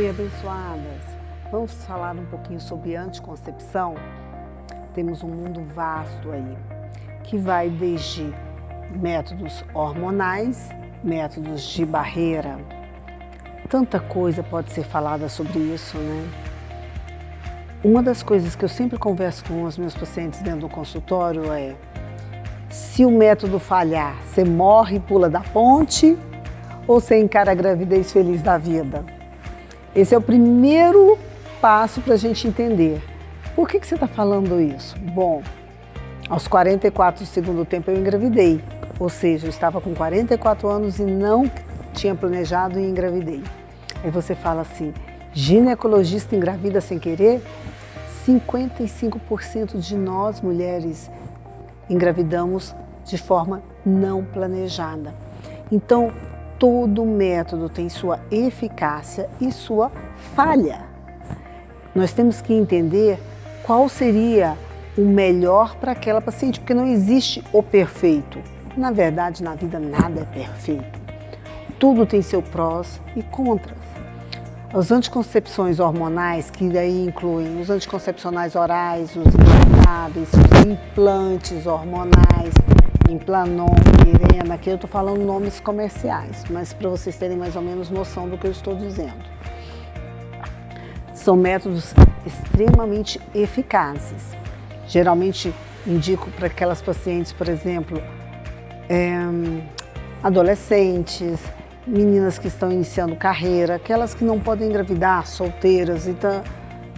Oi, abençoadas! Vamos falar um pouquinho sobre anticoncepção? Temos um mundo vasto aí, que vai desde métodos hormonais, métodos de barreira. Tanta coisa pode ser falada sobre isso, né? Uma das coisas que eu sempre converso com os meus pacientes dentro do consultório é: se o método falhar, você morre e pula da ponte ou você encara a gravidez feliz da vida? Esse é o primeiro passo para a gente entender. Por que você está falando isso? Bom, aos 44 do segundo tempo eu engravidei, ou seja, eu estava com 44 anos e não tinha planejado e engravidei. Aí você fala assim: ginecologista engravida sem querer? 55% de nós mulheres engravidamos de forma não planejada. Então, todo método tem sua eficácia e sua falha. Nós temos que entender qual seria o melhor para aquela paciente, porque não existe o perfeito. Na verdade, na vida nada é perfeito. Tudo tem seu prós e contras. As anticoncepções hormonais, que daí incluem os anticoncepcionais orais, os implantáveis, os implantes hormonais, Implanon, Mirena, aqui eu estou falando nomes comerciais, mas para vocês terem mais ou menos noção do que eu estou dizendo. São métodos extremamente eficazes. Geralmente indico para aquelas pacientes, por exemplo, adolescentes, meninas que estão iniciando carreira, aquelas que não podem engravidar, solteiras, então,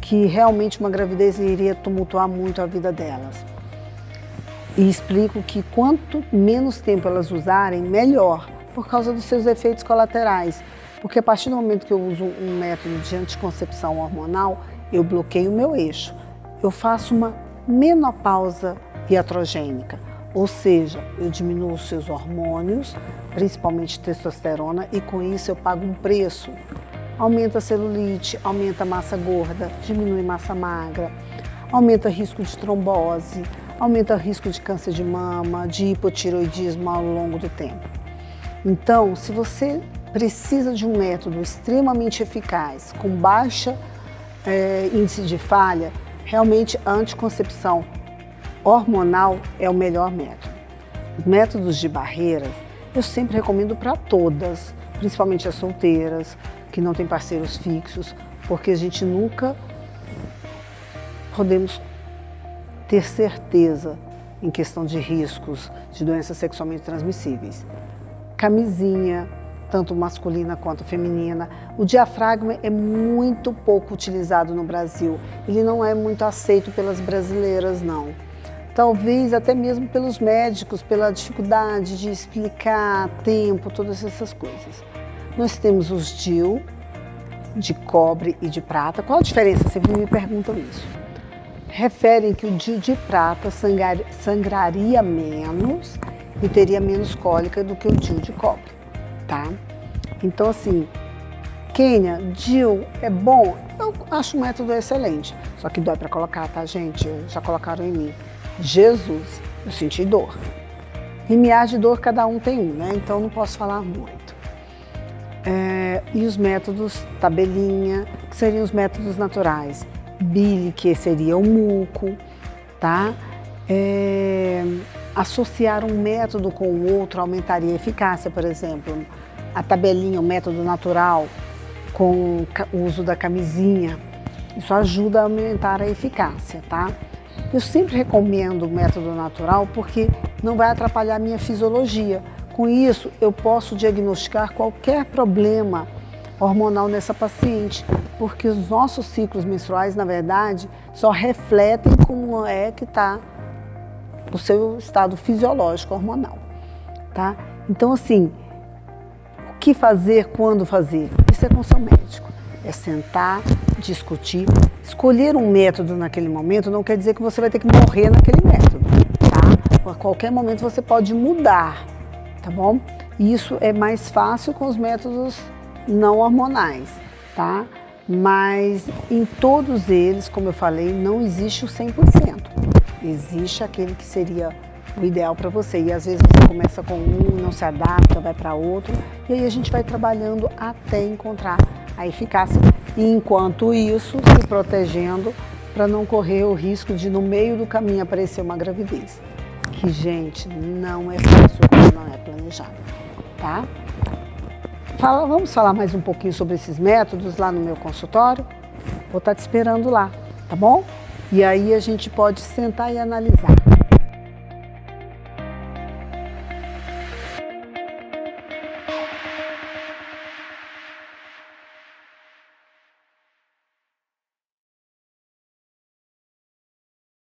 que realmente uma gravidez iria tumultuar muito a vida delas. E explico que quanto menos tempo elas usarem, melhor, por causa dos seus efeitos colaterais. Porque a partir do momento que eu uso um método de anticoncepção hormonal, eu bloqueio o meu eixo. Eu faço uma menopausa iatrogênica, ou seja, eu diminuo os seus hormônios, principalmente testosterona, e com isso eu pago um preço. Aumenta a celulite, aumenta a massa gorda, diminui massa magra, aumenta o risco de trombose, aumenta o risco de câncer de mama, de hipotireoidismo ao longo do tempo. Então, se você precisa de um método extremamente eficaz, com baixa índice de falha, realmente a anticoncepção hormonal é o melhor método. Os métodos de barreiras eu sempre recomendo para todas, principalmente as solteiras, que não têm parceiros fixos, porque a gente nunca podemos ter certeza em questão de riscos de doenças sexualmente transmissíveis. Camisinha, tanto masculina quanto feminina. O diafragma é muito pouco utilizado no Brasil. Ele não é muito aceito pelas brasileiras, não. Talvez até mesmo pelos médicos, pela dificuldade de explicar a tempo, todas essas coisas. Nós temos os DIU, de cobre e de prata. Qual a diferença? Sempre me perguntam isso. Referem que o DIU de prata sangraria menos e teria menos cólica do que o DIU de cobre, tá? Então, assim, Kênia, DIU é bom? Eu acho um método excelente, só que dói para colocar, tá, gente? Já colocaram em mim. Jesus, eu senti dor. Limiar de dor cada um tem um, né? Então não posso falar muito. E os métodos tabelinha, que seriam os métodos naturais. Bile, que seria o muco, tá? Associar um método com o outro aumentaria a eficácia, por exemplo. A tabelinha, o método natural, com o uso da camisinha, isso ajuda a aumentar a eficácia, tá? Eu sempre recomendo o método natural porque não vai atrapalhar a minha fisiologia. Com isso, eu posso diagnosticar qualquer problema hormonal nessa paciente, porque os nossos ciclos menstruais, na verdade, só refletem como é que está o seu estado fisiológico hormonal, tá? Então, assim, o que fazer, quando fazer? Isso é com o seu médico. É sentar, discutir, escolher um método naquele momento não quer dizer que você vai ter que morrer naquele método, tá? A qualquer momento você pode mudar, tá bom? E isso é mais fácil com os métodos não hormonais, tá? Mas em todos eles, como eu falei, não existe o 100%. Existe aquele que seria o ideal para você. E às vezes você começa com um, não se adapta, vai para outro. E aí a gente vai trabalhando até encontrar a eficácia E enquanto isso, se protegendo para não correr o risco de no meio do caminho aparecer uma gravidez. Que, gente, não é fácil quando não é planejado, tá? Vamos falar mais um pouquinho sobre esses métodos lá no meu consultório? Vou estar te esperando lá, tá bom? E aí a gente pode sentar e analisar.